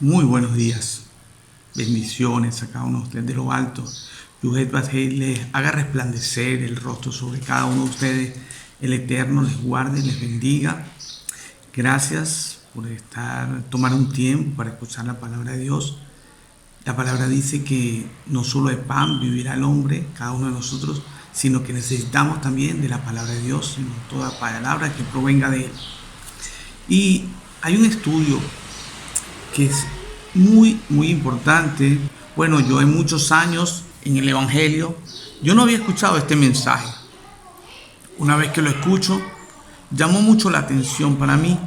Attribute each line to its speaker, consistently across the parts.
Speaker 1: Muy buenos días, bendiciones a cada uno de ustedes de lo alto. Yuhet Bajei les haga resplandecer el rostro sobre cada uno de ustedes. El Eterno les guarde y les bendiga. Gracias por tomar un tiempo para escuchar la palabra de Dios. La palabra dice que no solo de pan vivirá el hombre, cada uno de nosotros, sino que necesitamos también de la palabra de Dios, sino toda palabra que provenga de Él. Y hay un estudio que es muy importante. Bueno, yo en muchos años en el Evangelio, yo no había escuchado este mensaje. Una vez que lo escucho, llamó mucho la atención para mí.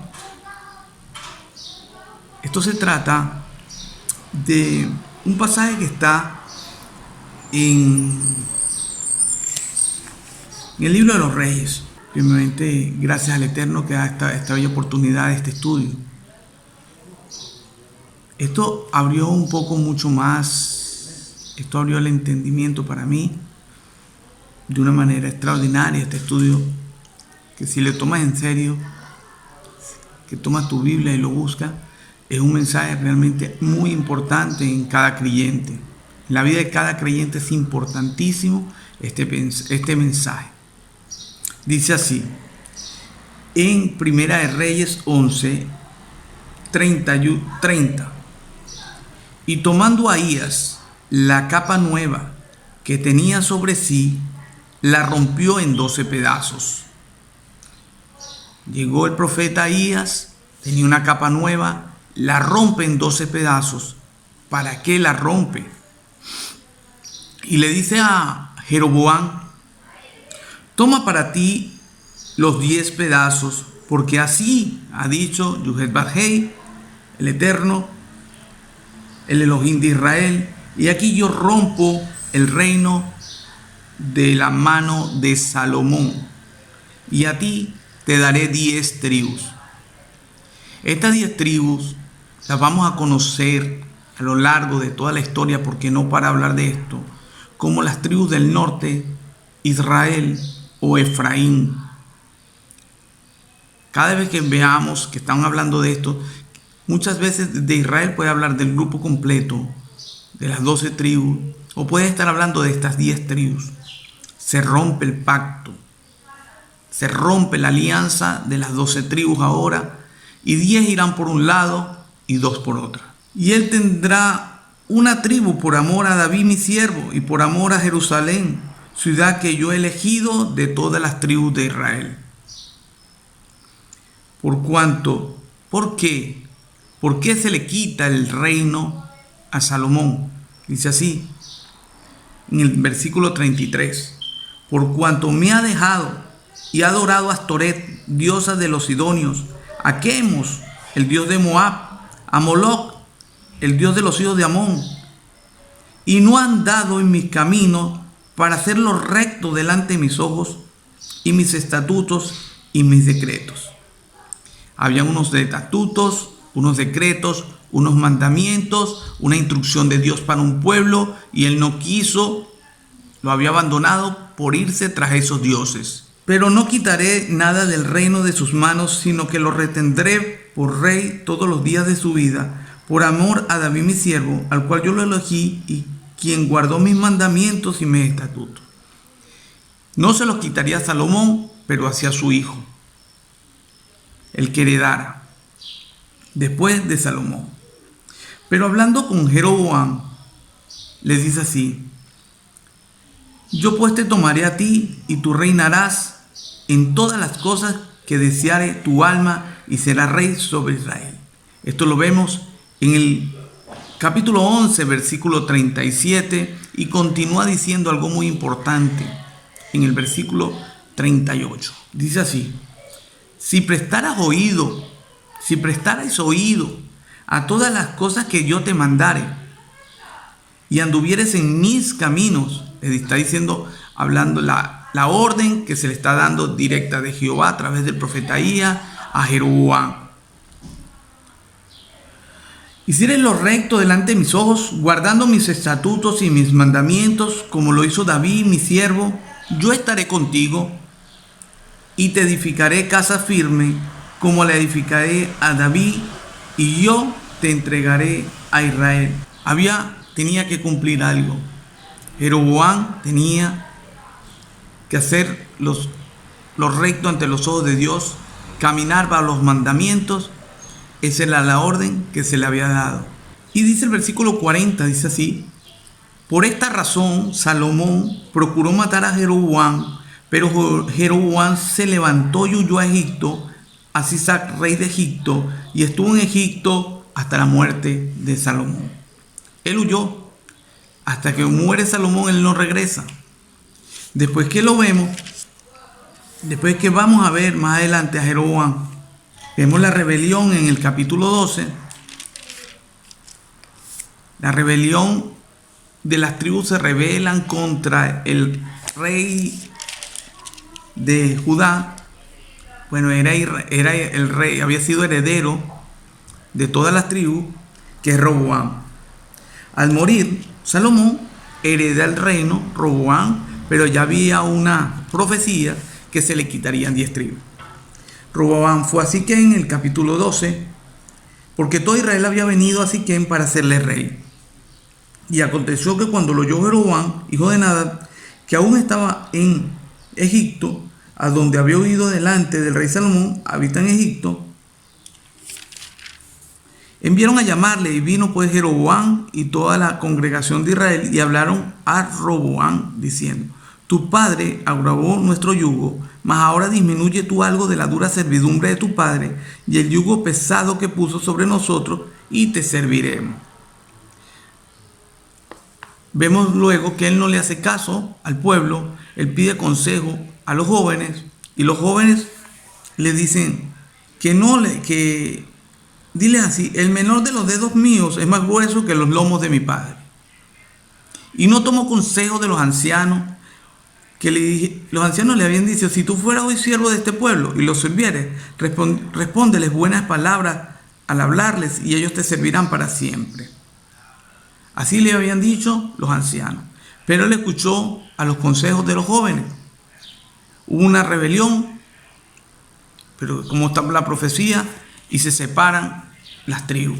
Speaker 1: Esto se trata de un pasaje que está en el libro de los Reyes. Primeramente, gracias al Eterno que da esta bella oportunidad de este estudio. Esto abrió un poco mucho más, esto abrió el entendimiento para mí de una manera extraordinaria. Este estudio, que si le tomas en serio, que tomas tu Biblia y lo buscas, es un mensaje realmente muy importante en cada creyente. En la vida de cada creyente es importantísimo este mensaje. Dice así, en Primera de Reyes 11, 30. Y tomando Ahías la capa nueva que tenía sobre sí, la rompió en 12 pedazos. Llegó el profeta Ahías, tenía una capa nueva, la rompe en 12 pedazos. ¿Para qué la rompe? Y le dice a Jeroboam, toma para ti los 10 pedazos, porque así ha dicho Yuhet Bajei, el Eterno, el Elohim de Israel, y aquí yo rompo el reino de la mano de Salomón, y a ti te daré 10 tribus. Estas 10 tribus las vamos a conocer a lo largo de toda la historia, porque no para hablar de esto, como las tribus del norte, Israel o Efraín. Cada vez que veamos que están hablando de esto, muchas veces de Israel puede hablar del grupo completo, de las 12 tribus, o puede estar hablando de estas 10 tribus. Se rompe el pacto, se rompe la alianza de las 12 tribus ahora, y 10 irán por un lado y 2 por otra. Y él tendrá una tribu por amor a David mi siervo, y por amor a Jerusalén, ciudad que yo he elegido de todas las tribus de Israel. ¿Por qué se le quita el reino a Salomón? Dice así, en el versículo 33. Por cuanto me ha dejado y ha adorado a Astoret, diosa de los sidonios, a Quemos, el dios de Moab, a Moloc, el dios de los hijos de Amón, y no han andado en mis caminos para hacerlo recto delante de mis ojos, y mis estatutos y mis decretos. Habían unos estatutos, unos decretos, unos mandamientos, una instrucción de Dios para un pueblo, y él no quiso, lo había abandonado por irse tras esos dioses. Pero no quitaré nada del reino de sus manos, sino que lo retendré por rey todos los días de su vida, por amor a David mi siervo, al cual yo lo elegí, y quien guardó mis mandamientos y mis estatutos. No se los quitaría a Salomón, pero hacia su hijo, el que heredara después de Salomón. Pero hablando con Jeroboam, les dice así, yo pues te tomaré a ti, y tú reinarás en todas las cosas que deseare tu alma, y serás rey sobre Israel. Esto lo vemos en el capítulo 11, versículo 37, y continúa diciendo algo muy importante en el versículo 38. Dice así, si prestarais oído a todas las cosas que yo te mandare, y anduvieres en mis caminos, le está diciendo, hablando la orden que se le está dando directa de Jehová a través del profeta Ahías a Jeroboam. Hicieres lo recto delante de mis ojos, guardando mis estatutos y mis mandamientos, como lo hizo David mi siervo, yo estaré contigo y te edificaré casa firme, como la edificaré a David, y yo te entregaré a Israel. Tenía que cumplir algo. Jeroboam tenía que hacer lo recto ante los ojos de Dios, caminar bajo los mandamientos. Esa era la orden que se le había dado. Y dice el versículo 40, dice así: por esta razón Salomón procuró matar a Jeroboam, pero Jeroboam se levantó y huyó a Egipto, a Sisac, rey de Egipto, y estuvo en Egipto hasta la muerte de Salomón. Él huyó hasta que muere Salomón. Él no regresa. Después que lo vemos, después que vamos a ver más adelante a Jeroboam, vemos la rebelión en el capítulo 12. La rebelión de las tribus se rebelan contra el rey de Judá. Bueno, era el rey, había sido heredero de todas las tribus, que es Roboam. Al morir Salomón, hereda el reino Roboam, pero ya había una profecía que se le quitarían 10 tribus. Roboam fue a Siquem en el capítulo 12, porque todo Israel había venido a Siquem para hacerle rey. Y aconteció que cuando lo oyó Jeroboam, hijo de Nadab, que aún estaba en Egipto, a donde había huido delante del rey Salomón, habita en Egipto, enviaron a llamarle, y vino pues Jeroboam y toda la congregación de Israel, y hablaron a Roboam, diciendo: tu padre agravó nuestro yugo, mas ahora disminuye tú algo de la dura servidumbre de tu padre, y el yugo pesado que puso sobre nosotros, y te serviremos. Vemos luego que él no le hace caso al pueblo. Él pide consejo a los jóvenes, y los jóvenes le dicen dile así: el menor de los dedos míos es más grueso que los lomos de mi padre. Y no tomó consejo de los ancianos, los ancianos le habían dicho: si tú fueras hoy siervo de este pueblo y los sirvieres, respóndeles buenas palabras al hablarles, y ellos te servirán para siempre. Así le habían dicho los ancianos, pero él escuchó a los consejos de los jóvenes. Hubo una rebelión, pero como está la profecía, y se separan las tribus.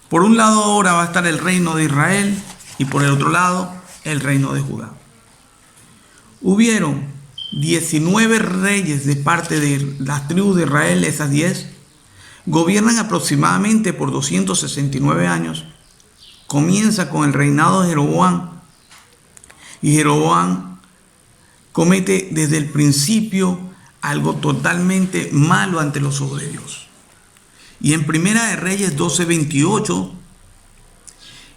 Speaker 1: Por un lado ahora va a estar el reino de Israel, y por el otro lado el reino de Judá. Hubieron 19 reyes de parte de las tribus de Israel. Esas 10 gobiernan aproximadamente por 269 años. Comienza con el reinado de Jeroboam, y Jeroboam comete desde el principio algo totalmente malo ante los ojos de Dios. Y en Primera de Reyes 12:28,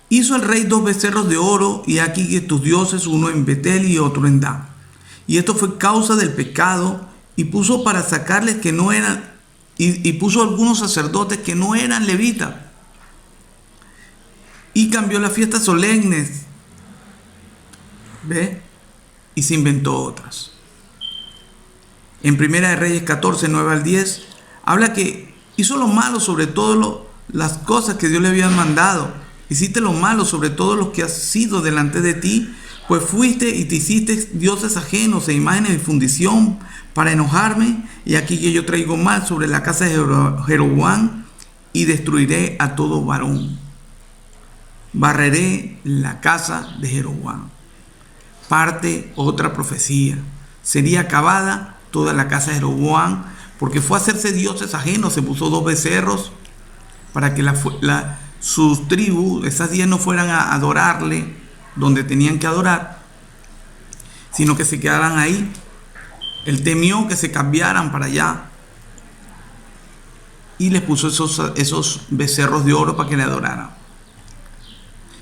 Speaker 1: hizo el rey 2 becerros de oro, y aquí que tus dioses, uno en Betel y otro en Dan. Y esto fue causa del pecado, y puso para sacarles que no eran, y puso algunos sacerdotes que no eran levitas. Y cambió las fiestas solemnes, ¿ve? Y se inventó otras. En Primera de Reyes 14, 9 al 10, habla que hizo lo malo sobre todas las cosas que Dios le había mandado. Hiciste lo malo sobre todo lo que has sido delante de ti, pues fuiste y te hiciste dioses ajenos e imágenes de fundición para enojarme. Y aquí que yo traigo mal sobre la casa de Jeroboam, y destruiré a todo varón. Barreré la casa de Jeroboam. Parte otra profecía. Sería acabada toda la casa de Jeroboam, porque fue a hacerse dioses ajenos. Se puso 2 becerros para que sus tribus, esas 10, no fueran a adorarle donde tenían que adorar, sino que se quedaran ahí. Él temió que se cambiaran para allá, y les puso esos becerros de oro para que le adoraran.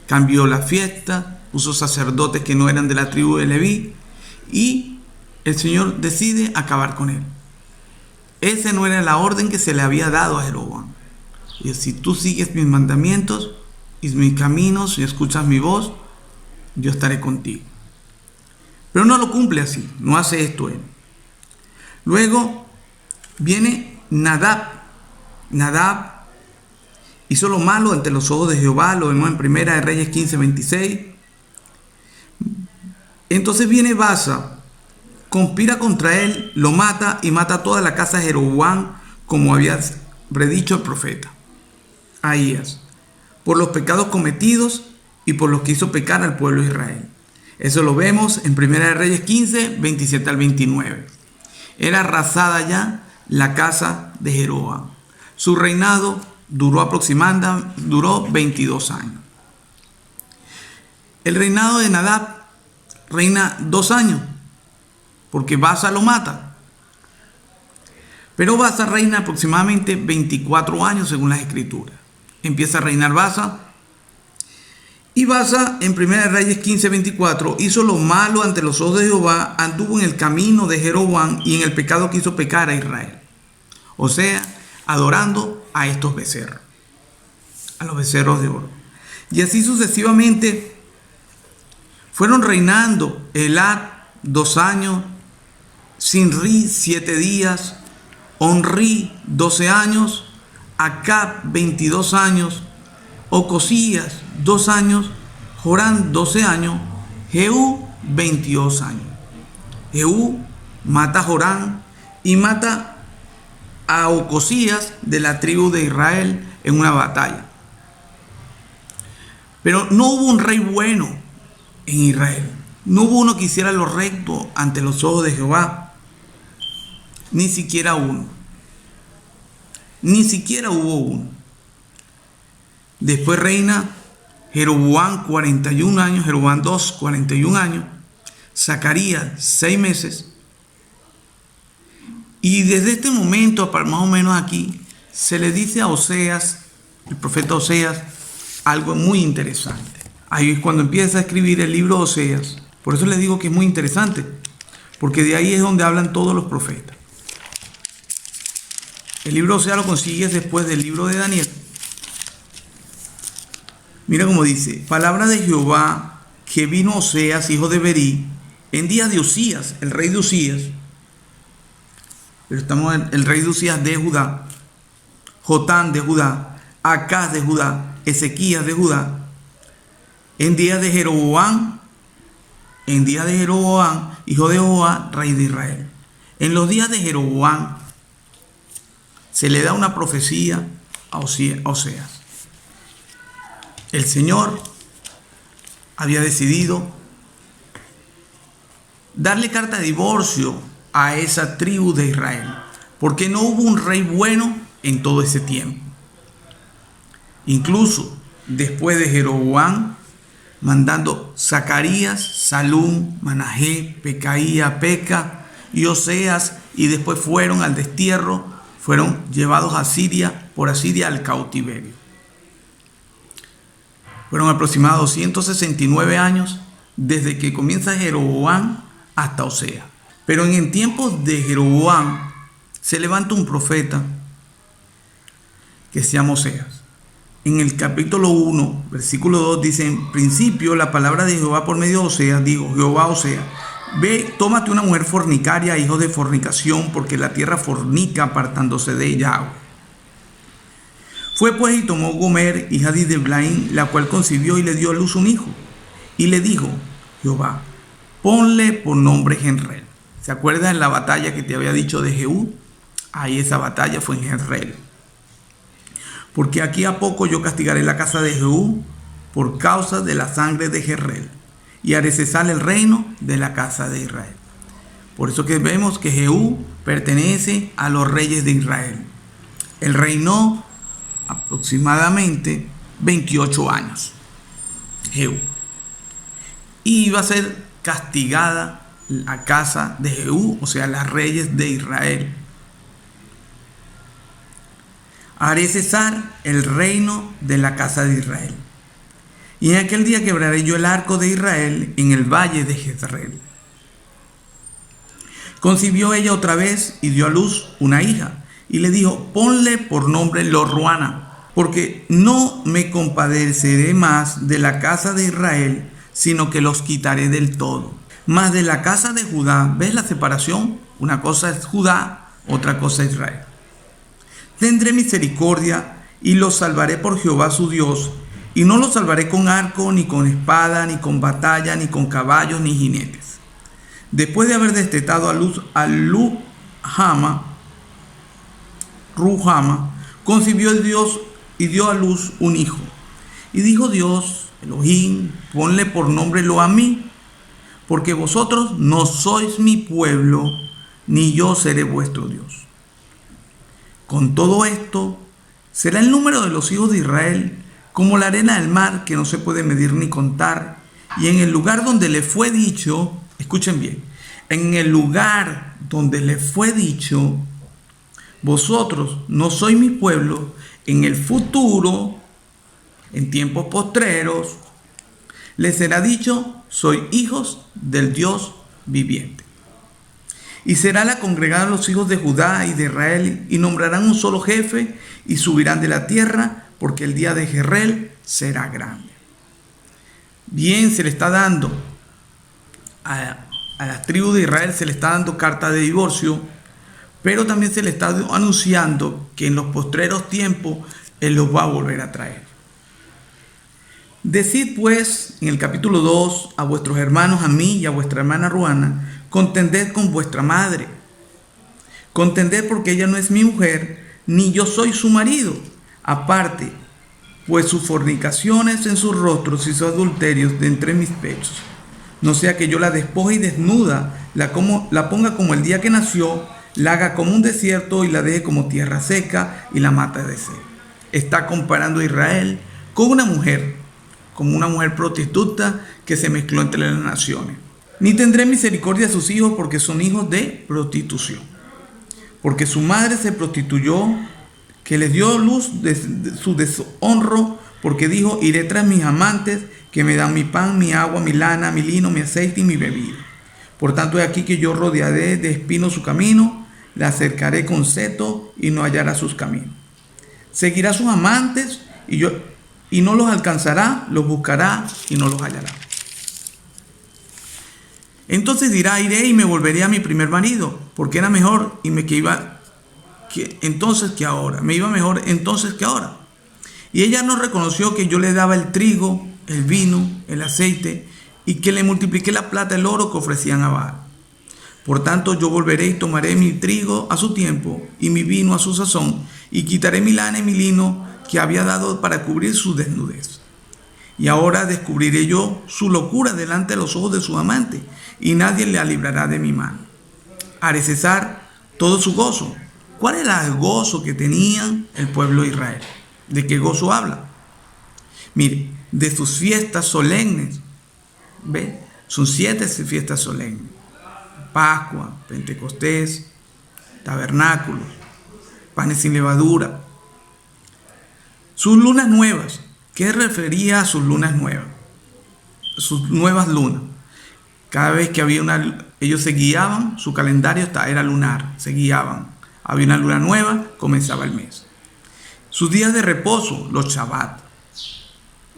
Speaker 1: Cambió la fiesta, puso sacerdotes que no eran de la tribu de Leví, y el Señor decide acabar con él. Esa no era la orden que se le había dado a Jeroboam. Y si tú sigues mis mandamientos y mis caminos y escuchas mi voz, yo estaré contigo. Pero no lo cumple así, no hace esto él. Luego viene Nadab. Nadab hizo lo malo ante los ojos de Jehová, lo vemos en Primera de Reyes 15:26. Entonces viene Baasa, conspira contra él, lo mata, y mata a toda la casa de Jeroboam, como había predicho el profeta. Ahías, por los pecados cometidos y por los que hizo pecar al pueblo de Israel. Eso lo vemos en 1 de Reyes 15, 27 al 29. Era arrasada ya la casa de Jeroboam. Su reinado duró 22 años. El reinado de Nadab reina 2 años, porque Baasa lo mata. Pero Baasa reina aproximadamente 24 años según las escrituras. Empieza a reinar Baasa. Y Baasa en 1 de Reyes 15, 24 hizo lo malo ante los ojos de Jehová, anduvo en el camino de Jeroboam y en el pecado que hizo pecar a Israel. O sea, adorando a estos becerros, a los becerros de oro. Y así sucesivamente fueron reinando Elad 2 años, Sinri 7 días, Onri 12 años, Acab 22 años, Ocosías 2 años, Joram 12 años, Jehú 22 años. Jehú mata a Joram y mata a Ocosías de la tribu de Israel en una batalla. Pero no hubo un rey bueno en Israel. No hubo uno que hiciera lo recto ante los ojos de Jehová. Ni siquiera uno. Ni siquiera hubo uno. Después reina Jeroboam 41 años, Jeroboam 2, 41 años, Zacarías 6 meses. Y desde este momento, más o menos aquí, se le dice a Oseas, el profeta Oseas, algo muy interesante. Ahí es cuando empieza a escribir el libro de Oseas. Por eso les digo que es muy interesante, porque de ahí es donde hablan todos los profetas. El libro de Oseas lo consigues después del libro de Daniel. Mira cómo dice: palabra de Jehová que vino Oseas, hijo de Berí, en días de Usías, el rey de Usías. Pero estamos en el rey de Usías de Judá, Jotán de Judá, Acaz de Judá, Ezequías de Judá, en días de Jeroboam, hijo de Jehová, rey de Israel. En los días de Jeroboam se le da una profecía a Oseas. El Señor había decidido darle carta de divorcio a esa tribu de Israel, porque no hubo un rey bueno en todo ese tiempo. Incluso después de Jeroboam, mandando Zacarías, Salum, Manahé, Pecaía, Peca y Oseas, y después fueron al destierro, fueron llevados a Siria, por Asiria al cautiverio. Fueron aproximadamente 269 años desde que comienza Jeroboam hasta Oseas. Pero en el tiempo de Jeroboam se levanta un profeta que se llama Oseas. En el capítulo 1, versículo 2 dice: en principio la palabra de Jehová por medio de Oseas, dijo Jehová a Oseas: ve, tómate una mujer fornicaria, hijo de fornicación, porque la tierra fornica apartándose de ella agua. Fue pues y tomó Gomer, hija de Diblaim, la cual concibió y le dio a luz un hijo. Y le dijo Jehová: ponle por nombre Jezreel. ¿Se acuerdan la batalla que te había dicho de Jehú? Ahí esa batalla fue en Jezreel. Porque aquí a poco yo castigaré la casa de Jehú por causa de la sangre de Jezreel, y haré cesar el reino de la casa de Israel. Por eso que vemos que Jehú pertenece a los reyes de Israel. Él reinó aproximadamente 28 años. Jehú. Y iba a ser castigada la casa de Jehú, o sea, las reyes de Israel. Haré cesar el reino de la casa de Israel. Y en aquel día quebraré yo el arco de Israel en el valle de Jezreel. Concibió ella otra vez y dio a luz una hija. Y le dijo: ponle por nombre Lo-ruhama, porque no me compadeceré más de la casa de Israel, sino que los quitaré del todo. Mas de la casa de Judá, ¿ves la separación? Una cosa es Judá, otra cosa es Israel. Tendré misericordia y los salvaré por Jehová su Dios, y no los salvaré con arco, ni con espada, ni con batalla, ni con caballos, ni jinetes. Después de haber destetado a Ruhama, concibió Dios y dio a luz un hijo. Y dijo Dios, Elohim, ponle por nombre Lo-Ammi, porque vosotros no sois mi pueblo, ni yo seré vuestro Dios. Con todo esto, será el número de los hijos de Israel como la arena del mar, que no se puede medir ni contar. Y en el lugar donde le fue dicho, escuchen bien, en el lugar donde le fue dicho, vosotros no sois mi pueblo, en el futuro, en tiempos postreros, les será dicho, sois hijos del Dios viviente. Y será la congregada de los hijos de Judá y de Israel, y nombrarán un solo jefe, y subirán de la tierra, porque el día de Jezreel será grande. Bien, se le está dando a las tribus de Israel, se le está dando carta de divorcio, pero también se le está anunciando que en los postreros tiempos Él los va a volver a traer. Decid pues en el capítulo 2 a vuestros hermanos, a mí y a vuestra hermana Ruana, contended con vuestra madre. Contended porque ella no es mi mujer, ni yo soy su marido. Aparte, pues sus fornicaciones en sus rostros y sus adulterios de entre mis pechos. No sea que yo la despoje y desnuda, la ponga como el día que nació, la haga como un desierto y la deje como tierra seca y la mata de sed. Está comparando a Israel con una mujer, como una mujer prostituta que se mezcló entre las naciones. Ni tendré misericordia de sus hijos porque son hijos de prostitución. Porque su madre se prostituyó, que les dio luz de su deshonro, porque dijo, iré tras mis amantes, que me dan mi pan, mi agua, mi lana, mi lino, mi aceite y mi bebida. Por tanto, he aquí que yo rodearé de espinos su camino, la acercaré con seto y no hallará sus caminos. Seguirá sus amantes y no los alcanzará, los buscará y no los hallará. Entonces dirá, iré y me volveré a mi primer marido, porque era mejor y me iba mejor entonces que ahora. Y ella no reconoció que yo le daba el trigo, el vino, el aceite, y que le multipliqué la plata, el oro que ofrecían a Baal. Por tanto, yo volveré y tomaré mi trigo a su tiempo y mi vino a su sazón, y quitaré mi lana y mi lino que había dado para cubrir su desnudez. Y ahora descubriré yo su locura delante de los ojos de su amante, y nadie le librará de mi mano. Haré cesar todo su gozo. ¿Cuál era el gozo que tenía el pueblo de Israel? ¿De qué gozo habla? Mire, de sus fiestas solemnes. ¿Ve? Son 7 fiestas solemnes. Pascua, Pentecostés, tabernáculos, panes sin levadura. Sus lunas nuevas. ¿Qué refería a sus lunas nuevas? Sus nuevas lunas. Cada vez que había ellos se guiaban, su calendario era lunar, se guiaban. Había una luna nueva, comenzaba el mes. Sus días de reposo, los Shabbat,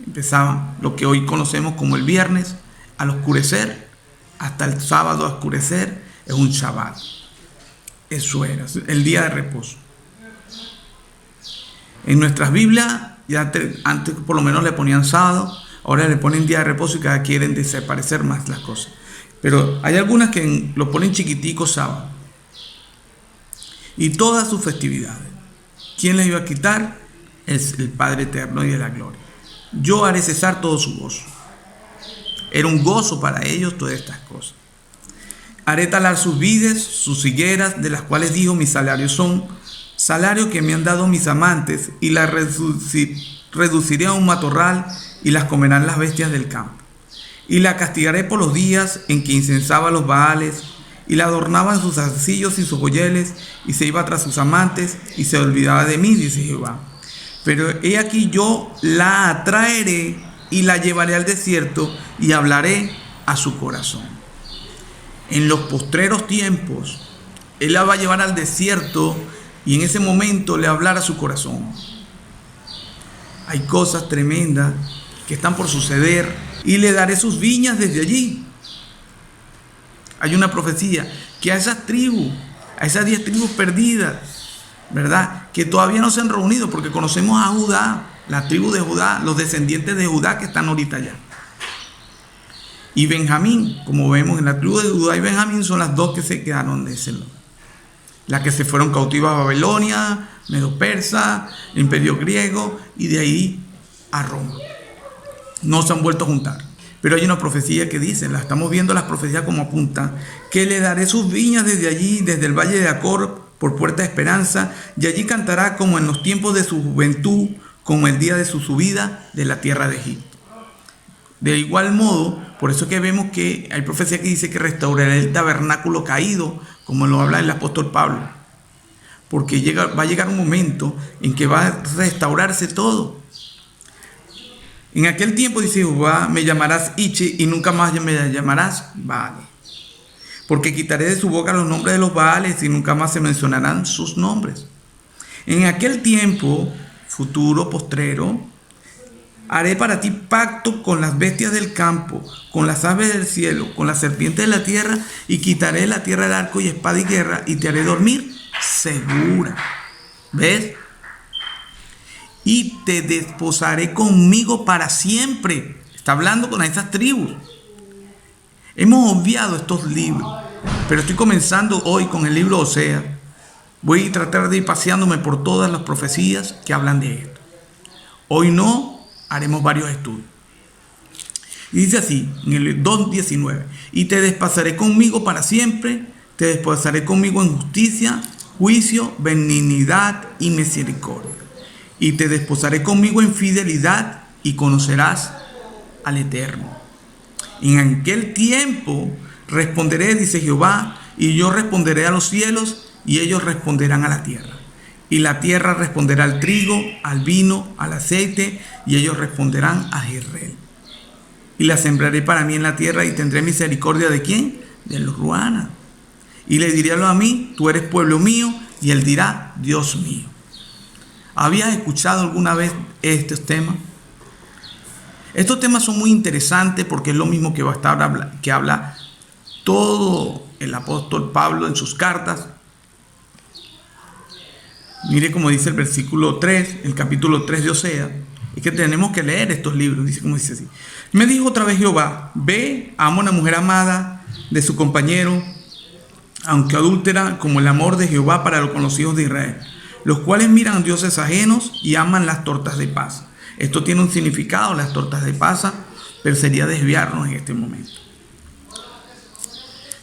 Speaker 1: empezaban lo que hoy conocemos como el viernes, al oscurecer, hasta el sábado a oscurecer, es un Shabbat. Eso era, el día de reposo. En nuestras Biblias, antes por lo menos le ponían sábado, ahora le ponen día de reposo y cada quieren desaparecer más las cosas. Pero hay algunas que lo ponen chiquitico sábado. Y todas sus festividades. ¿Quién les iba a quitar? Es el Padre Eterno y de la gloria. Yo haré cesar todo su gozo. Era un gozo para ellos todas estas cosas. Haré talar sus vides, sus higueras, de las cuales dijo, mis salarios son salario que me han dado mis amantes, y las reduciré a un matorral, y las comerán las bestias del campo. Y la castigaré por los días en que incensaba a los Baales, y la adornaba en sus arcillos y sus joyeles, y se iba tras sus amantes, y se olvidaba de mí, dice Jehová. Pero he aquí yo la atraeré, y la llevaré al desierto, y hablaré a su corazón. En los postreros tiempos, Él la va a llevar al desierto, y en ese momento le hablará a su corazón. Hay cosas tremendas que están por suceder, y le daré sus viñas desde allí. Hay una profecía que a esas tribus, a esas 10 tribus perdidas, ¿verdad? Que todavía no se han reunido, porque conocemos a Judá, la tribu de Judá, los descendientes de Judá que están ahorita allá. Y Benjamín, como vemos en la tribu de Judá y Benjamín, son las 2 que se quedaron de ese lado. las que se fueron cautivas a Babilonia, Medo-Persa, el Imperio griego y de ahí a Roma. No se han vuelto a juntar. Pero hay una profecía que dice, la estamos viendo las profecías como apuntan, que le daré sus viñas desde allí, desde el valle de Acor, por puerta de esperanza, y allí cantará como en los tiempos de su juventud, como el día de su subida de la tierra de Egipto. De igual modo, por eso que vemos que hay profecía que dice que restaurará el tabernáculo caído, como lo habla el apóstol Pablo. Porque va a llegar un momento en que va a restaurarse todo. En aquel tiempo, dice Jehová, me llamarás Iche y nunca más me llamarás Baal. Porque quitaré de su boca los nombres de los Baales y nunca más se mencionarán sus nombres. En aquel tiempo, futuro, postrero, haré para ti pacto con las bestias del campo, con las aves del cielo, con las serpientes de la tierra, y quitaré de la tierra el arco y espada y guerra, y te haré dormir segura. ¿Ves? Y te desposaré conmigo para siempre. Está hablando con esas tribus. Hemos obviado estos libros, pero estoy comenzando hoy con el libro Oseas. Voy a tratar de ir paseándome por todas las profecías que hablan de esto. Hoy no, haremos varios estudios. Y dice así, en el 2:19, y te despasaré conmigo para siempre, te desposaré conmigo en justicia, juicio, benignidad y misericordia. Y te desposaré conmigo en fidelidad y conocerás al Eterno. En aquel tiempo responderé, dice Jehová, y yo responderé a los cielos y ellos responderán a la tierra. Y la tierra responderá al trigo, al vino, al aceite, y ellos responderán a Jezreel. Y la sembraré para mí en la tierra y tendré misericordia ¿de quién? De los ruanas. Y le diré a mí, tú eres pueblo mío, y él dirá, Dios mío. ¿Habías escuchado alguna vez estos temas? Estos temas son muy interesantes porque es lo mismo que habla todo el apóstol Pablo en sus cartas. Mire cómo dice el versículo 3, el capítulo 3 de Oseas. Es que tenemos que leer estos libros. Dice como dice así. Me dijo otra vez Jehová, ve, ama a una mujer amada de su compañero, aunque adúltera, como el amor de Jehová para con los hijos de Israel, los cuales miran a dioses ajenos y aman las tortas de paz. Esto tiene un significado, las tortas de paz, pero sería desviarnos en este momento.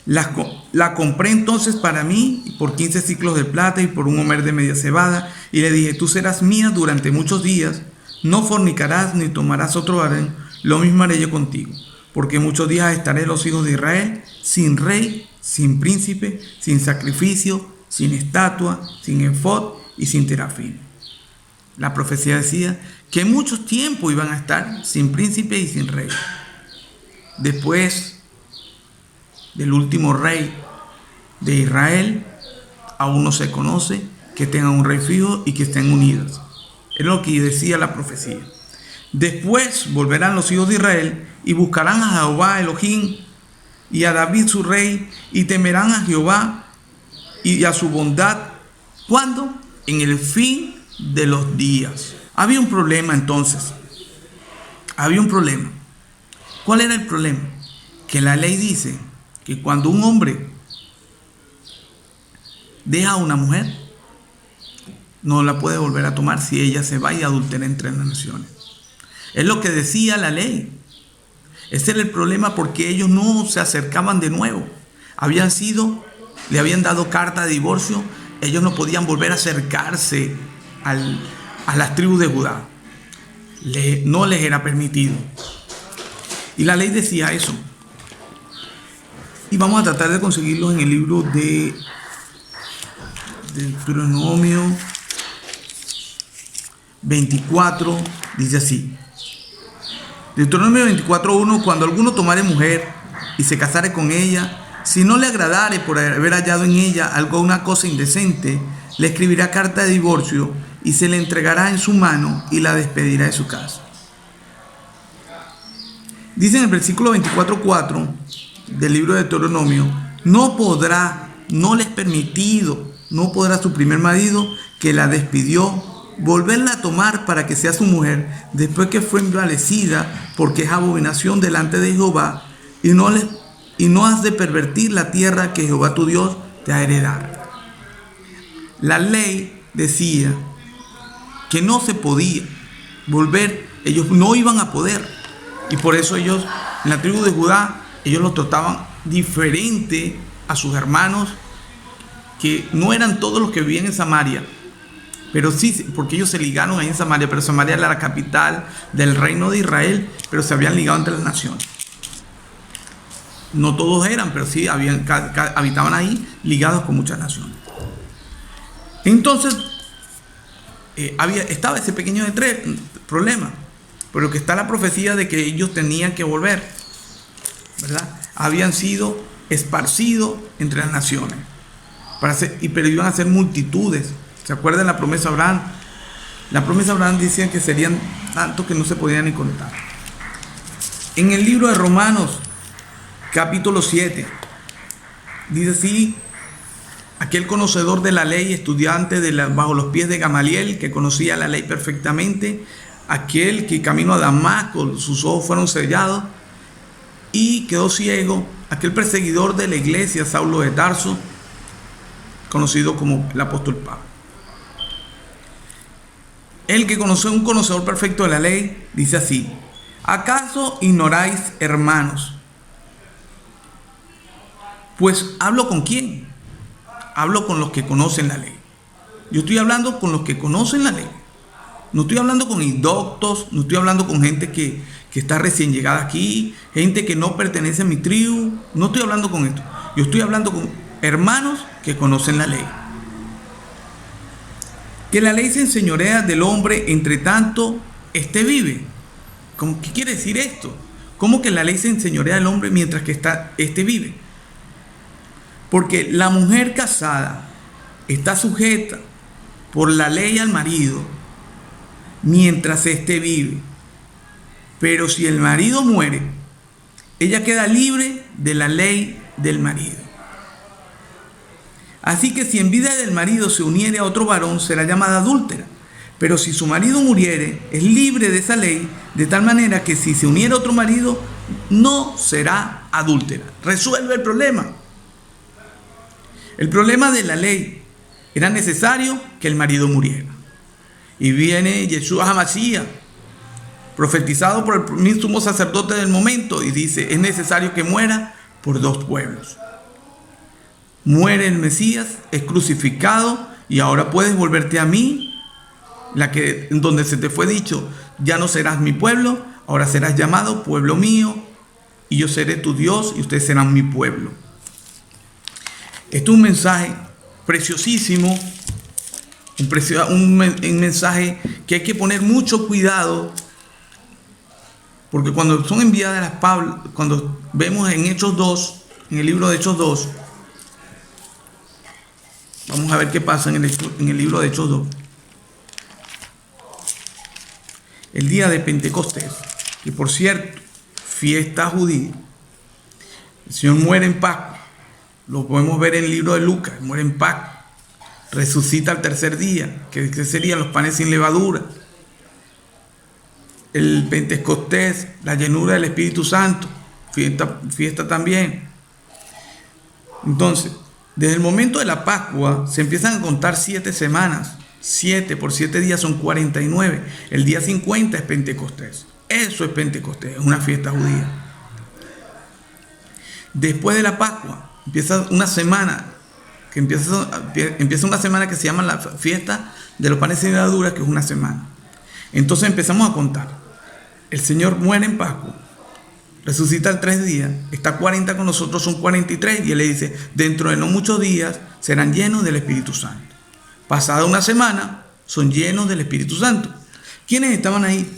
Speaker 1: La compré entonces para mí por 15 ciclos de plata y por un homer de media cebada, y le dije, tú serás mía durante muchos días, no fornicarás ni tomarás otro varón, lo mismo haré yo contigo, porque muchos días estaré los hijos de Israel sin rey, sin príncipe, sin sacrificio, sin estatua, sin efod y sin terafín. La profecía decía que muchos tiempos iban a estar sin príncipe y sin rey. Después del último rey de Israel, aún no se conoce que tengan un rey fijo y que estén unidos. Es lo que decía la profecía. Después volverán los hijos de Israel y buscarán a Jehová Elohim y a David su rey, y temerán a Jehová y a su bondad. ¿Cuándo? En el fin de los días. Había un problema entonces. Había un problema. ¿Cuál era el problema? Que la ley dice que cuando un hombre deja a una mujer, no la puede volver a tomar si ella se va y adultera entre las naciones. Es lo que decía la ley. Ese era el problema porque ellos no se acercaban de nuevo. Le habían dado carta de divorcio. Ellos no podían volver a acercarse a las tribus de Judá. No les era permitido. Y la ley decía eso. Y vamos a tratar de conseguirlo en el libro de Deuteronomio 24. Dice así. Deuteronomio 24:1, cuando alguno tomare mujer y se casare con ella, si no le agradare por haber hallado en ella alguna cosa indecente, le escribirá carta de divorcio y se le entregará en su mano y la despedirá de su casa. Dice en el versículo 24:4 del libro de Deuteronomio, no podrá su primer marido que la despidió volverla a tomar para que sea su mujer después que fue envalecida, porque es abominación delante de Jehová, y no has de pervertir la tierra que Jehová tu Dios te ha heredado. la ley decía que no se podía volver, ellos no iban a poder. Y por eso ellos, en la tribu de Judá, ellos los trataban diferente a sus hermanos, que no eran todos los que vivían en Samaria, pero sí, porque ellos se ligaron ahí en Samaria, pero Samaria era la capital del reino de Israel, pero se habían ligado entre las naciones. No todos eran, pero sí habitaban ahí ligados con muchas naciones. Entonces, estaba ese pequeño problema, pero que está la profecía de que ellos tenían que volver, ¿verdad? Habían sido esparcidos entre las naciones, pero iban a ser multitudes. ¿Se acuerdan la promesa de Abraham? La promesa de Abraham decía que serían tantos que no se podían ni contar. En el libro de Romanos, capítulo 7, dice así: aquel conocedor de la ley, estudiante bajo los pies de Gamaliel, que conocía la ley perfectamente, aquel que camino a Damasco, sus ojos fueron sellados y quedó ciego, aquel perseguidor de la iglesia, Saulo de Tarso, conocido como el apóstol Pablo. El que conoce, un conocedor perfecto de la ley, dice así: ¿acaso ignoráis, hermanos? Pues hablo con quién. Hablo con los que conocen la ley. Yo estoy hablando con los que conocen la ley. No estoy hablando con indoctos, no estoy hablando con gente que está recién llegada aquí, gente que no pertenece a mi tribu. No estoy hablando con esto. Yo estoy hablando con hermanos que conocen la ley. Que la ley se enseñorea del hombre entre tanto éste vive. ¿Qué quiere decir esto? ¿Cómo que la ley se enseñorea del hombre mientras que éste vive? Porque la mujer casada está sujeta por la ley al marido mientras éste vive. Pero si el marido muere, ella queda libre de la ley del marido. Así que si en vida del marido se uniere a otro varón, será llamada adúltera. Pero si su marido muriere, es libre de esa ley, de tal manera que si se uniere a otro marido, no será adúltera. Resuelve el problema. El problema de la ley: era necesario que el marido muriera. Y viene Yeshua HaMashiach, profetizado por el mismo sumo sacerdote del momento, y dice: es necesario que muera por dos pueblos. Muere el Mesías, es crucificado, y ahora puedes volverte a mí, en donde se te fue dicho: ya no serás mi pueblo, ahora serás llamado pueblo mío, y yo seré tu Dios y ustedes serán mi pueblo. Esto es un mensaje preciosísimo, un mensaje que hay que poner mucho cuidado, porque cuando son enviadas las Pablo, cuando vemos en Hechos 2, en el libro de Hechos 2, vamos a ver qué pasa en el libro de Hechos 2. El día de Pentecostés, que por cierto, fiesta judía, el Señor muere en Pascua. Lo podemos ver en el libro de Lucas: muere en Pascua, resucita al tercer día, que serían los panes sin levadura. El Pentecostés, la llenura del Espíritu Santo, fiesta también. Entonces, desde el momento de la Pascua se empiezan a contar 7 semanas. 7 por 7 días son 49. El día 50 es Pentecostés. Eso es Pentecostés, es una fiesta judía. Después de la Pascua empieza una semana, empieza una semana que se llama la fiesta de los panes sin levadura, que es una semana. Entonces empezamos a contar. El Señor muere en Pascua, resucita al 3 días, está 40 con nosotros, son 43, y Él le dice: dentro de no muchos días serán llenos del Espíritu Santo. Pasada una semana, son llenos del Espíritu Santo. ¿Quiénes estaban ahí?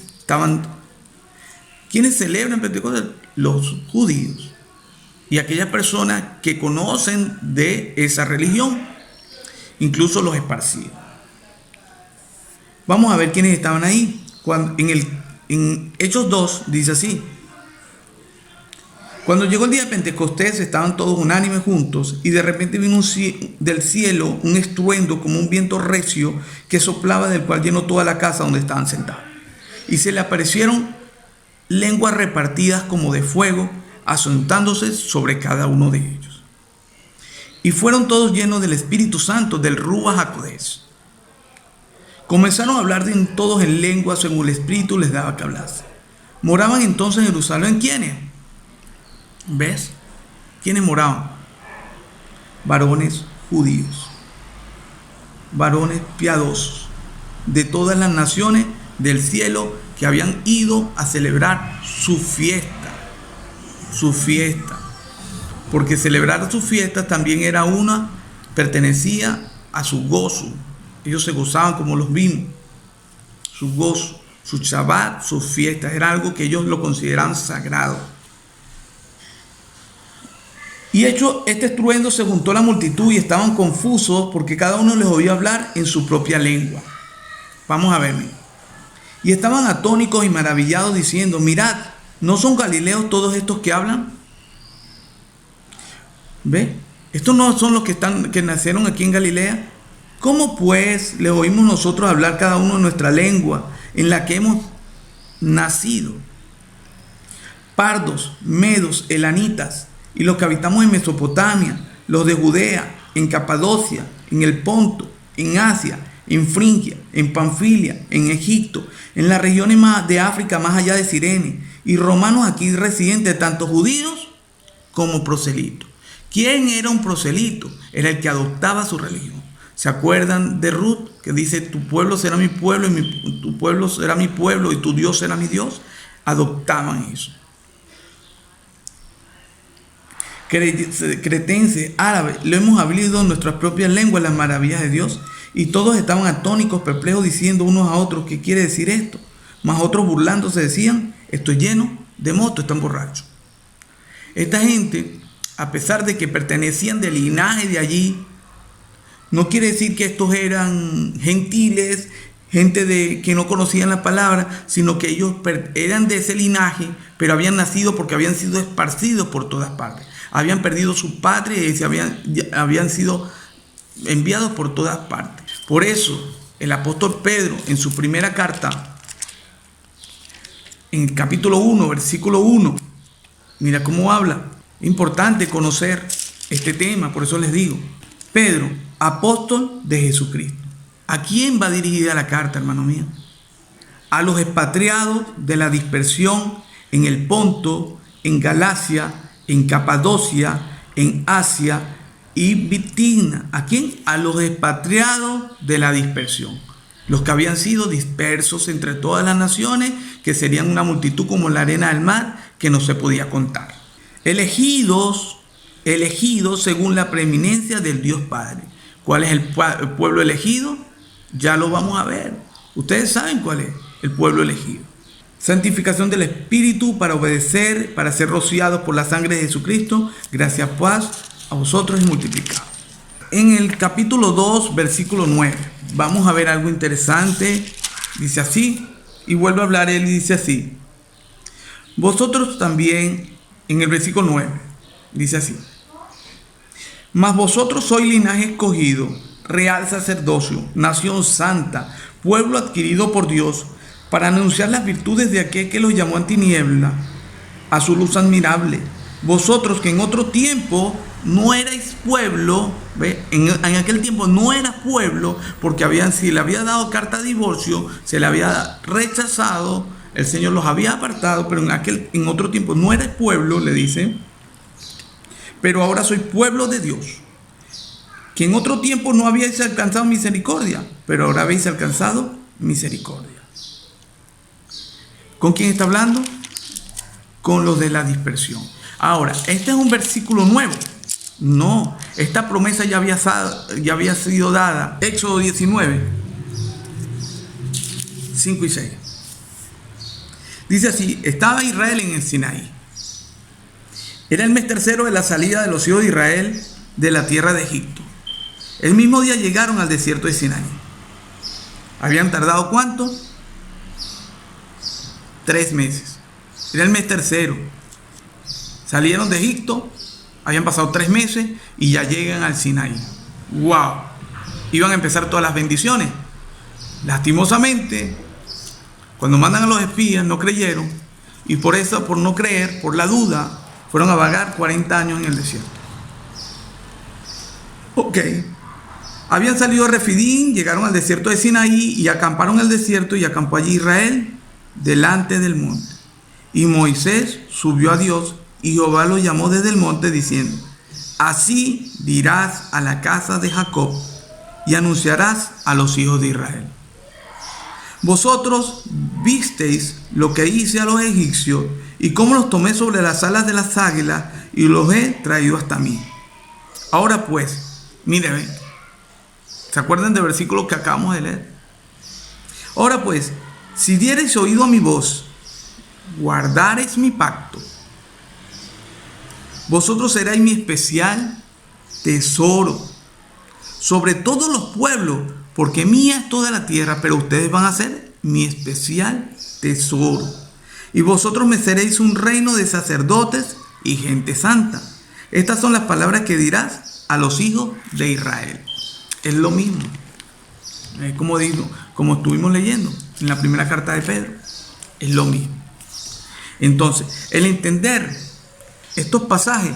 Speaker 1: ¿Quiénes celebran Pentecostés? Los judíos y aquellas personas que conocen de esa religión, incluso los esparcidos. Vamos a ver quiénes estaban ahí. En Hechos 2 dice así: cuando llegó el día de Pentecostés, estaban todos unánimes juntos, y de repente vino del cielo un estruendo como un viento recio que soplaba, del cual llenó toda la casa donde estaban sentados. Y se le aparecieron lenguas repartidas como de fuego, asentándose sobre cada uno de ellos. y fueron todos llenos del Espíritu Santo, del Ruach HaKodesh. Comenzaron a hablar todos en lengua según el Espíritu les daba que hablase. Moraban entonces en Jerusalén, ¿quiénes? ¿Ves? ¿Quiénes moraban? Varones judíos, varones piadosos, de todas las naciones del cielo que habían ido a celebrar su fiesta. Porque celebrar su fiesta también pertenecía a su gozo. Ellos se gozaban como los vimos. Su gozo, su Shabbat, sus fiestas, era algo que ellos lo consideraban sagrado. Y hecho este estruendo, se juntó la multitud y estaban confusos porque cada uno les oía hablar en su propia lengua. Vamos a verme. Y estaban atónicos y maravillados diciendo: mirad, ¿no son galileos todos estos que hablan? ¿Ve? ¿Estos no son los que nacieron aquí en Galilea? ¿Cómo pues les oímos nosotros hablar cada uno en nuestra lengua en la que hemos nacido? Pardos, medos, elanitas, y los que habitamos en Mesopotamia, los de Judea, en Capadocia, en el Ponto, en Asia, en Frigia, en Panfilia, en Egipto, en las regiones de África más allá de Cirene, y romanos aquí residentes, tanto judíos como proselitos. ¿Quién era un proselito? Era el que adoptaba su religión. ¿Se acuerdan de Ruth, que dice: tu pueblo será mi pueblo, y tu pueblo será mi pueblo, y tu Dios será mi Dios? Adoptaban eso. Cretenses, árabes, lo hemos hablado en nuestras propias lenguas las maravillas de Dios, y todos estaban atónicos, perplejos, diciendo unos a otros: ¿qué quiere decir esto? Mas otros burlándose decían: estoy lleno de mosto, están borrachos. Esta gente, a pesar de que pertenecían del linaje de allí, no quiere decir que estos eran gentiles, gente que no conocían la palabra, sino que ellos eran de ese linaje, pero habían nacido porque habían sido esparcidos por todas partes. Habían perdido su patria y habían sido enviados por todas partes. Por eso, el apóstol Pedro, en su primera carta, en el capítulo 1, versículo 1, mira cómo habla. Es importante conocer este tema, por eso les digo. Pedro, apóstol de Jesucristo. ¿A quién va dirigida la carta, hermano mío? A los expatriados de la dispersión en el Ponto, en Galacia, en Capadocia, en Asia y Bitinia. ¿A quién? A los expatriados de la dispersión. Los que habían sido dispersos entre todas las naciones, que serían una multitud como la arena del mar, que no se podía contar. Elegidos según la preeminencia del Dios Padre. ¿Cuál es el pueblo elegido? Ya lo vamos a ver. Ustedes saben cuál es el pueblo elegido. Santificación del Espíritu para obedecer, para ser rociados por la sangre de Jesucristo. Gracias pues a vosotros y multiplicado. En el capítulo 2, versículo 9, vamos a ver algo interesante. Dice así, y vuelve a hablar él y dice así: vosotros también, en el versículo 9, dice así: mas vosotros sois linaje escogido, real sacerdocio, nación santa, pueblo adquirido por Dios, para anunciar las virtudes de aquel que los llamó en tiniebla a su luz admirable. Vosotros que en otro tiempo no erais pueblo, ¿ve? En aquel tiempo no era pueblo, porque se le había dado carta de divorcio, se le había rechazado, el Señor los había apartado, pero en otro tiempo no erais pueblo, le dice, pero ahora soy pueblo de Dios. Que en otro tiempo no habíais alcanzado misericordia, pero ahora habéis alcanzado misericordia. ¿Con quién está hablando? Con los de la dispersión. Ahora, este es un versículo nuevo. No, esta promesa ya había sido dada. Éxodo 19, 5 y 6. Dice así: estaba Israel en el Sinaí. Era el mes tercero de la salida de los hijos de Israel de la tierra de Egipto. El mismo día llegaron al desierto de Sinaí. ¿Habían tardado cuánto? 3 meses. Era el mes tercero. Salieron de Egipto, habían pasado 3 meses y ya llegan al Sinaí. ¡Wow! Iban a empezar todas las bendiciones. Lastimosamente, cuando mandan a los espías, no creyeron. Y por eso, por no creer, por la duda, fueron a vagar 40 años en el desierto. Ok. Habían salido de Refidín, llegaron al desierto de Sinaí y acamparon en el desierto, y acampó allí Israel delante del monte. Y Moisés subió a Dios, y Jehová lo llamó desde el monte diciendo: así dirás a la casa de Jacob y anunciarás a los hijos de Israel: vosotros visteis lo que hice a los egipcios y cómo los tomé sobre las alas de las águilas y los he traído hasta mí. Ahora pues, miren, ¿se acuerdan del versículo que acabamos de leer? Ahora pues, si diereis oído a mi voz, guardareis mi pacto, vosotros seréis mi especial tesoro sobre todos los pueblos, porque mía es toda la tierra, pero ustedes van a ser mi especial tesoro. Y vosotros me seréis un reino de sacerdotes y gente santa. Estas son las palabras que dirás a los hijos de Israel. Es lo mismo. Como digo, como estuvimos leyendo en la primera carta de Pedro. Es lo mismo. Entonces, el entender estos pasajes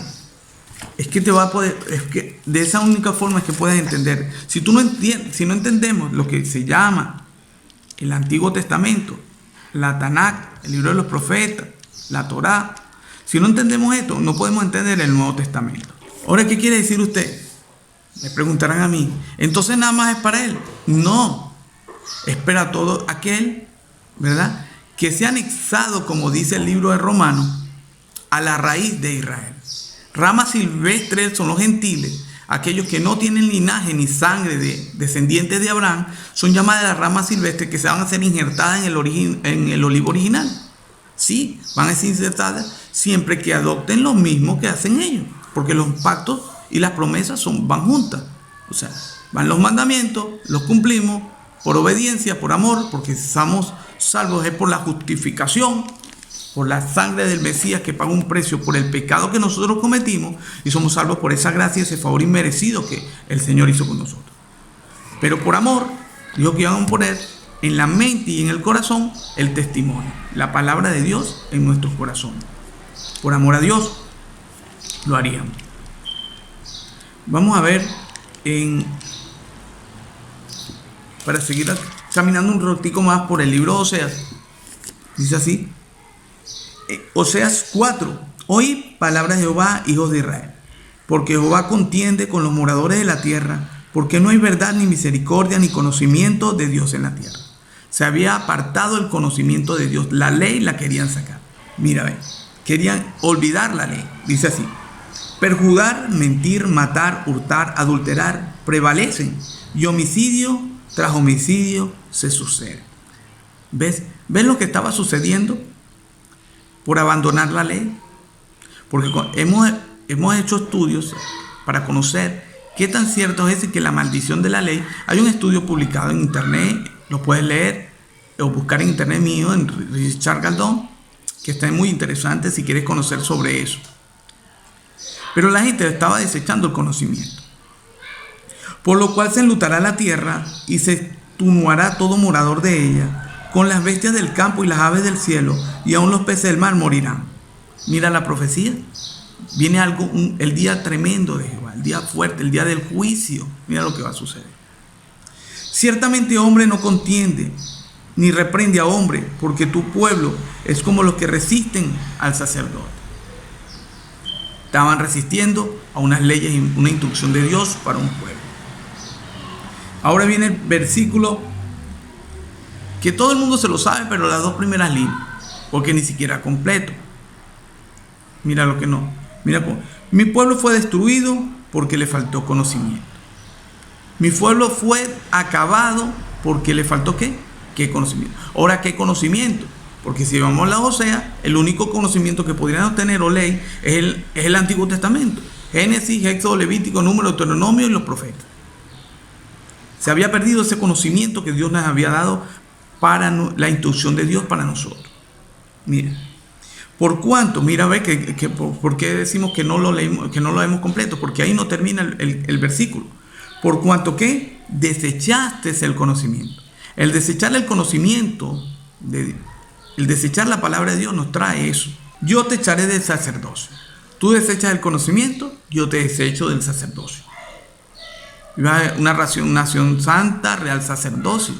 Speaker 1: es que te va a poder, es que de esa única forma es que puedes entender. Si tú no entiendes, si no entendemos lo que se llama el Antiguo Testamento, la Tanakh, el libro de los profetas, la Torá, si no entendemos esto, no podemos entender el Nuevo Testamento. Ahora, ¿qué quiere decir usted? Me preguntarán a mí. Entonces nada más es para él. No, es para todo aquel, ¿verdad?, que se ha anexado, como dice el libro de Romanos, a la raíz de Israel. Ramas silvestres son los gentiles, aquellos que no tienen linaje ni sangre de descendientes de Abraham, son llamadas las ramas silvestres, que se van a ser injertadas en el olivo original. Sí, van a ser insertadas siempre que adopten lo mismo que hacen ellos, porque los pactos y las promesas van juntas. O sea, van los mandamientos, los cumplimos por obediencia, por amor, porque estamos salvos es por la justificación, por la sangre del Mesías que paga un precio por el pecado que nosotros cometimos, y somos salvos por esa gracia, ese favor inmerecido que el Señor hizo con nosotros. Pero por amor, dijo que iban a poner en la mente y en el corazón el testimonio, la palabra de Dios en nuestros corazones. Por amor a Dios lo haríamos. Vamos a ver para seguir examinando un ratico más por el libro de Oseas. Dice así: Oseas 4. Oí palabras de Jehová, hijos de Israel, porque Jehová contiende con los moradores de la tierra, porque no hay verdad ni misericordia ni conocimiento de Dios en la tierra. Se había apartado el conocimiento de Dios. La ley la querían sacar. Mira, ve, querían olvidar la ley. Dice así: perjurar, mentir, matar, hurtar, adulterar prevalecen, y homicidio tras homicidio se sucede. ¿Ves lo que estaba sucediendo por abandonar la ley? Porque hemos hecho estudios para conocer qué tan cierto es que la maldición de la ley. Hay un estudio publicado en internet, lo puedes leer o buscar en internet mío, en Richard Galdón, que está muy interesante si quieres conocer sobre eso. Pero la gente estaba desechando el conocimiento, por lo cual se enlutará la tierra y se extenuará todo morador de ella, con las bestias del campo y las aves del cielo, y aun los peces del mar morirán. Mira la profecía. Viene algo, el día tremendo de Jehová, el día fuerte, el día del juicio. Mira lo que va a suceder. Ciertamente hombre no contiende, ni reprende a hombre, porque tu pueblo es como los que resisten al sacerdote. Estaban resistiendo a unas leyes y una instrucción de Dios para un pueblo. Ahora viene el versículo que todo el mundo se lo sabe, pero las dos primeras líneas, porque ni siquiera completo. Mira lo que no. Mira, mi pueblo fue destruido porque le faltó conocimiento. Mi pueblo fue acabado porque le faltó ¿qué? ¿Qué conocimiento? Ahora, ¿qué conocimiento? Porque si vamos a la Osea, el único conocimiento que podrían obtener o ley es el Antiguo Testamento. Génesis, Éxodo, Levítico, Número, Deuteronomio y los profetas. Se había perdido ese conocimiento que Dios nos había dado para la instrucción de Dios para nosotros. Mira, por cuanto, mira, ve por qué decimos que no lo leímos, que no lo leemos completo, porque ahí no termina el versículo. Por cuanto que desechaste el conocimiento. El desechar el conocimiento, el desechar la palabra de Dios nos trae eso. Yo te echaré del sacerdocio. Tú desechas el conocimiento, yo te desecho del sacerdocio. Una nación santa, real sacerdocio.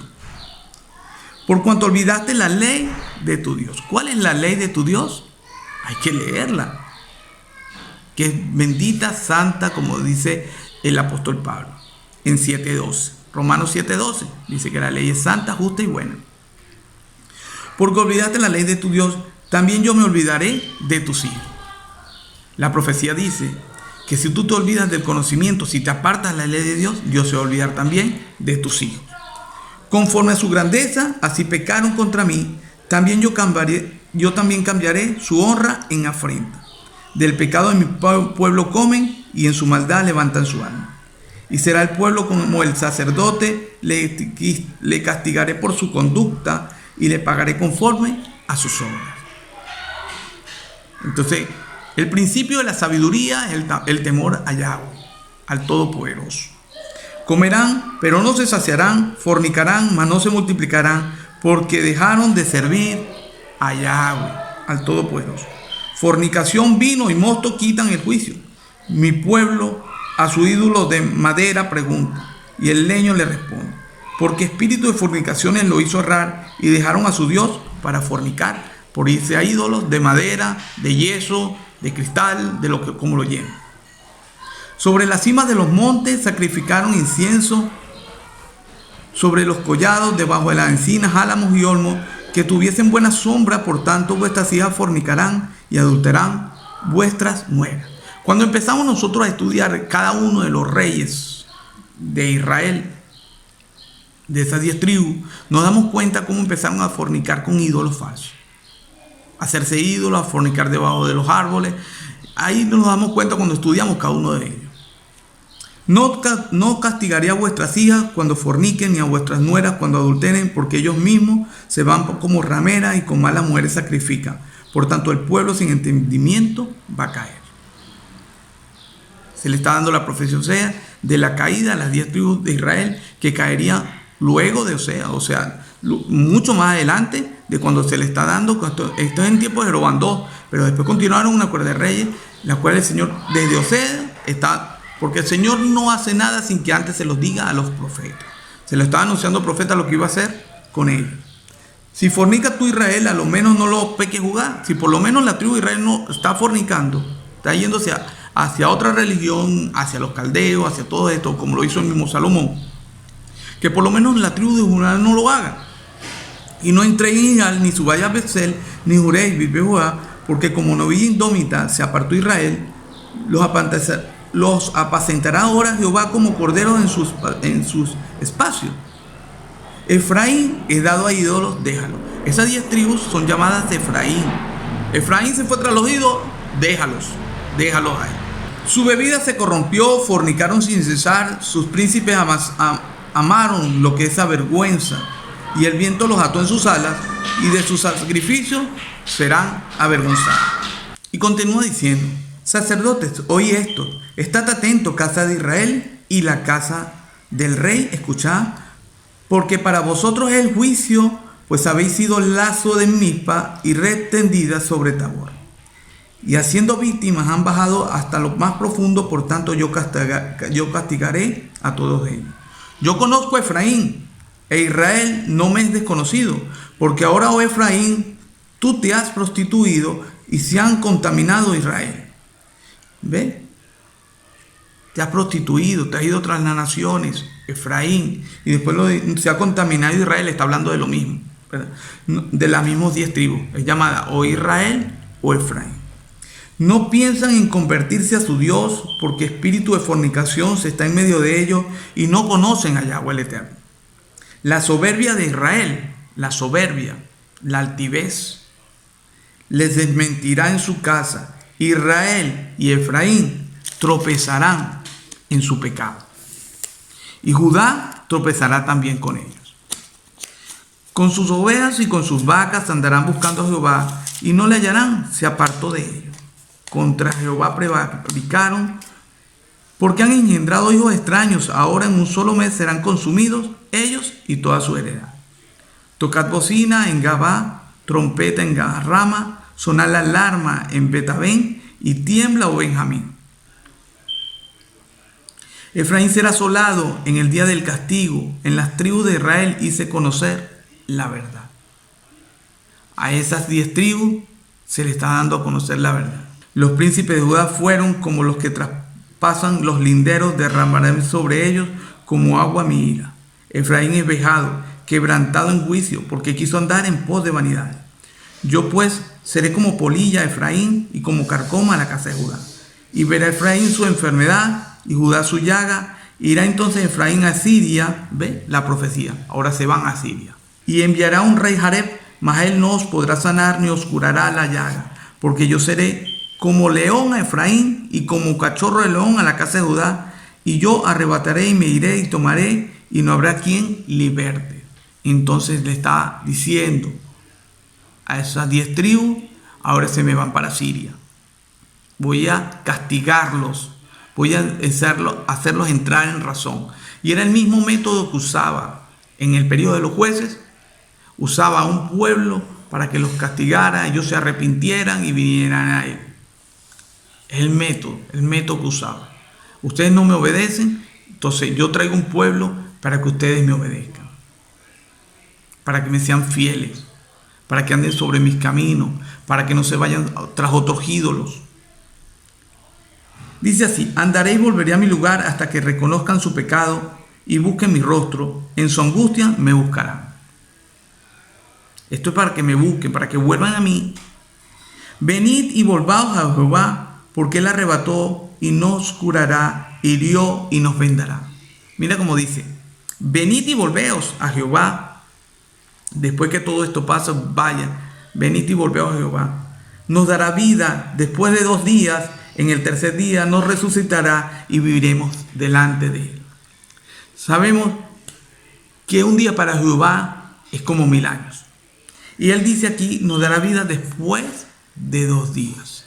Speaker 1: Por cuanto olvidaste la ley de tu Dios. ¿Cuál es la ley de tu Dios? Hay que leerla. Que es bendita, santa, como dice el apóstol Pablo en 7:12. Romanos 7:12 dice que la ley es santa, justa y buena. Porque olvidaste la ley de tu Dios, también yo me olvidaré de tus hijos. La profecía dice que si tú te olvidas del conocimiento, si te apartas de la ley de Dios, Dios se va a olvidar también de tus hijos. Conforme a su grandeza, así pecaron contra mí, también yo también cambiaré su honra en afrenta. Del pecado de mi pueblo comen y en su maldad levantan su alma. Y será el pueblo como el sacerdote, le castigaré por su conducta y le pagaré conforme a sus obras. Entonces, el principio de la sabiduría es el temor a Yahweh, al Todopoderoso. Comerán, pero no se saciarán, fornicarán, mas no se multiplicarán, porque dejaron de servir a Yahweh, al Todopoderoso. Fornicación, vino y mosto quitan el juicio. Mi pueblo a su ídolo de madera pregunta, y el leño le responde, porque espíritu de fornicaciones lo hizo errar, y dejaron a su Dios para fornicar, por irse a ídolos de madera, de yeso, de cristal, de lo que como lo llenan. Sobre las cimas de los montes sacrificaron incienso, sobre los collados, debajo de las encinas, álamos y olmos, que tuviesen buena sombra, por tanto vuestras hijas fornicarán y adulterarán vuestras nueras. Cuando empezamos nosotros a estudiar cada uno de los reyes de Israel, de esas 10 tribus, nos damos cuenta cómo empezaron a fornicar con ídolos falsos. A hacerse ídolos, a fornicar debajo de los árboles. Ahí nos damos cuenta cuando estudiamos cada uno de ellos. No castigaré a vuestras hijas cuando forniquen, ni a vuestras nueras cuando adulteren, porque ellos mismos se van como rameras y con malas mujeres sacrifican. Por tanto, el pueblo sin entendimiento va a caer. Se le está dando la profecía a Oseas de la caída de las 10 tribus de Israel, que caerían luego de Oseas, o sea, mucho más adelante de cuando se le está dando. Esto es en tiempo de Jeroboam II, pero después continuaron una cuerda de reyes, la cual el Señor desde Oseas está. Porque el Señor no hace nada sin que antes se los diga a los profetas. Se lo estaba anunciando al profeta lo que iba a hacer con ellos. Si fornica tú Israel, a lo menos no lo peques jugar. Si por lo menos la tribu de Israel no está fornicando, está yéndose hacia otra religión, hacia los caldeos, hacia todo esto, como lo hizo el mismo Salomón, que por lo menos la tribu de Judá no lo haga. Y no entre en Israel, ni subáis a Betzél, ni juréis, vive Judá, porque como novilla indómita se apartó Israel, los apacentará ahora Jehová como corderos en sus espacios. Efraín es dado a ídolos, déjalo. Esas 10 tribus son llamadas de Efraín. Efraín se fue tras los ídolos, déjalos ahí. Su bebida se corrompió, fornicaron sin cesar, sus príncipes amaron lo que es avergüenza, y el viento los ató en sus alas, y de sus sacrificios serán avergonzados. Y continúa diciendo: sacerdotes, oí esto, estad atentos, casa de Israel y la casa del rey, escuchad, porque para vosotros es el juicio, pues habéis sido lazo de Mizpa y red tendida sobre Tabor. Y haciendo víctimas han bajado hasta lo más profundo, por tanto yo castigaré a todos ellos. Yo conozco a Efraín, e Israel no me es desconocido, porque ahora, oh Efraín, tú te has prostituido y se han contaminado Israel. ¿Ve? Te has prostituido, te has ido tras las naciones, Efraín, y después se ha contaminado Israel. Está hablando de lo mismo, ¿verdad? De las mismas 10 tribus. Es llamada o Israel o Efraín. No piensan en convertirse a su Dios, porque espíritu de fornicación se está en medio de ellos y no conocen a Yahweh el Eterno. La soberbia de Israel, la soberbia, la altivez, les desmentirá en su casa. Israel y Efraín tropezarán en su pecado, y Judá tropezará también con ellos. Con sus ovejas y con sus vacas andarán buscando a Jehová, y no le hallarán, se apartó de ellos. Contra Jehová prevaricaron, porque han engendrado hijos extraños. Ahora en un solo mes serán consumidos ellos y toda su heredad. Tocad bocina en Gabá, trompeta en Rama, sonad la alarma en Betabén, y tiembla, oh Benjamín. Efraín será asolado en el día del castigo. En las tribus de Israel hice conocer la verdad. A esas 10 tribus se le está dando a conocer la verdad. Los príncipes de Judá fueron como los que traspasan los linderos, derramaré sobre ellos como agua mi ira. Efraín es vejado, quebrantado en juicio, porque quiso andar en pos de vanidades. Yo pues seré como polilla a Efraín y como carcoma a la casa de Judá. Y verá Efraín su enfermedad y Judá su llaga. Irá entonces Efraín a Siria, ve la profecía, ahora se van a Siria. Y enviará un rey Jareb, mas él no os podrá sanar ni os curará la llaga, porque yo seré como león a Efraín y como cachorro de león a la casa de Judá, y yo arrebataré y me iré y tomaré, y no habrá quien liberte. Entonces le está diciendo a esas 10 tribus, ahora se me van para Siria. Voy a castigarlos, voy a hacerlos entrar en razón. Y era el mismo método que usaba en el periodo de los jueces. Usaba a un pueblo para que los castigara, ellos se arrepintieran y vinieran a él. Es el método que usaba. Ustedes no me obedecen, entonces yo traigo un pueblo para que ustedes me obedezcan, para que me sean fieles, para que anden sobre mis caminos, para que no se vayan tras otros ídolos. Dice así: andaré y volveré a mi lugar hasta que reconozcan su pecado y busquen mi rostro. En su angustia me buscarán. Esto es para que me busquen, para que vuelvan a mí. Venid y volvaos a Jehová, porque él arrebató y nos curará, hirió y nos vendará. Mira cómo dice: venid y volveos a Jehová. Después que todo esto pasa, vaya, venid y volveos a Jehová. Nos dará vida después de 2 días. En el tercer día nos resucitará y viviremos delante de él. Sabemos que un día para Jehová es como 1000 años. Y él dice aquí, nos dará vida después de 2 días.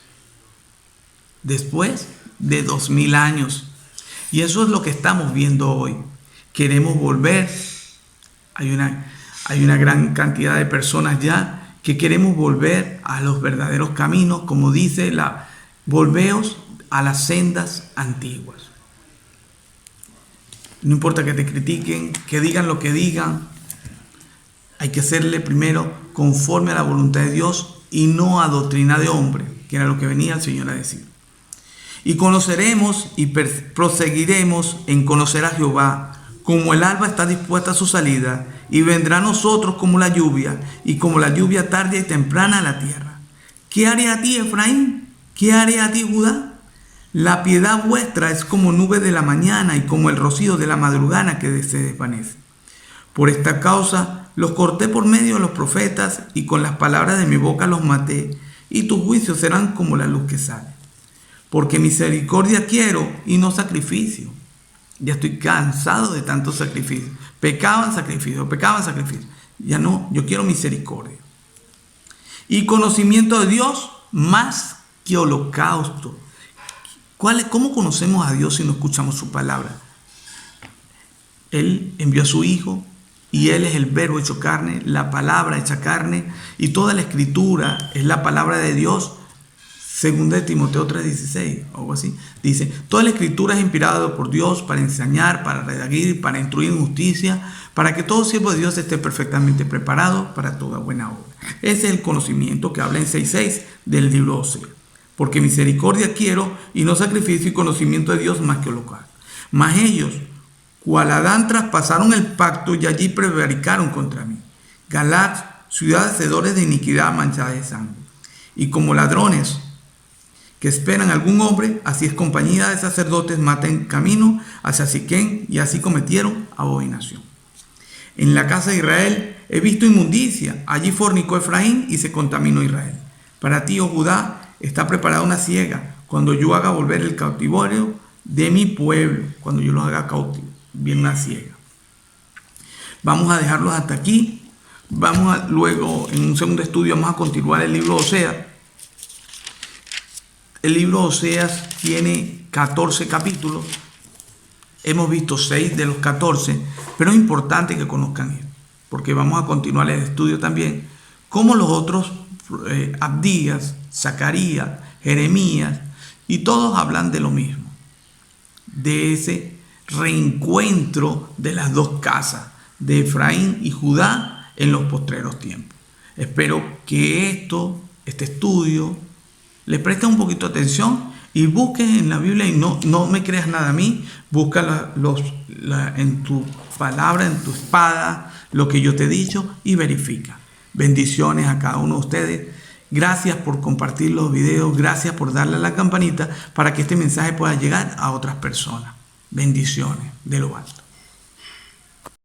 Speaker 1: Después de 2000 años. Y eso es lo que estamos viendo hoy. Queremos volver. Hay una gran cantidad de personas ya que queremos volver a los verdaderos caminos, como dice volveos a las sendas antiguas. No importa que te critiquen, que digan lo que digan. Hay que hacerle primero conforme a la voluntad de Dios y no a doctrina de hombre, que era lo que venía el Señor a decir. Y conoceremos y proseguiremos en conocer a Jehová, como el alba está dispuesta a su salida, y vendrá a nosotros como la lluvia, y como la lluvia tardía y temprana a la tierra. ¿Qué haré a ti, Efraín? ¿Qué haré a ti, Judá? La piedad vuestra es como nube de la mañana y como el rocío de la madrugada que se desvanece. Por esta causa los corté por medio de los profetas y con las palabras de mi boca los maté, y tus juicios serán como la luz que sale. Porque misericordia quiero y no sacrificio. Ya estoy cansado de tanto sacrificio. Pecaban sacrificio. Ya no, yo quiero misericordia. Y conocimiento de Dios más que holocausto. ¿Cómo conocemos a Dios si no escuchamos su palabra? Él envió a su Hijo y Él es el verbo hecho carne, la palabra hecha carne, y toda la escritura es la palabra de Dios. Segunda de Timoteo 3:16, algo así. Dice, toda la escritura es inspirada por Dios para enseñar, para redarguir, para instruir en justicia, para que todo siervo de Dios esté perfectamente preparado para toda buena obra. Ese es el conocimiento que habla en 6:6 del libro Osea. Porque misericordia quiero y no sacrificio, y conocimiento de Dios más que holocausto. Mas ellos, cual Adán, traspasaron el pacto y allí prevaricaron contra mí. Galaad, ciudad de hacedores de iniquidad manchada de sangre. Y como ladrones que esperan algún hombre, así es compañía de sacerdotes mata en camino hacia Siquén, y así cometieron abominación. En la casa de Israel he visto inmundicia, allí fornicó Efraín y se contaminó Israel. Para ti, oh Judá, está preparada una siega, cuando yo haga volver el cautiverio de mi pueblo, cuando yo los haga cautivos. Viene una siega. Vamos a dejarlos hasta aquí. Luego, en un segundo estudio, vamos a continuar el libro de Oseas. El libro de Oseas tiene 14 capítulos. Hemos visto 6 de los 14, pero es importante que conozcan esto, porque vamos a continuar el estudio también, como los otros, Abdías, Zacarías, Jeremías, y todos hablan de lo mismo, de reencuentro de las dos casas, de Efraín y Judá, en los postreros tiempos. Espero que este estudio, le prestes un poquito de atención y busques en la Biblia, y no me creas nada a mí, busca en tu palabra, en tu espada, lo que yo te he dicho, y verifica. Bendiciones a cada uno de ustedes. Gracias por compartir los videos, gracias por darle a la campanita para que este mensaje pueda llegar a otras personas. Bendiciones de lo alto.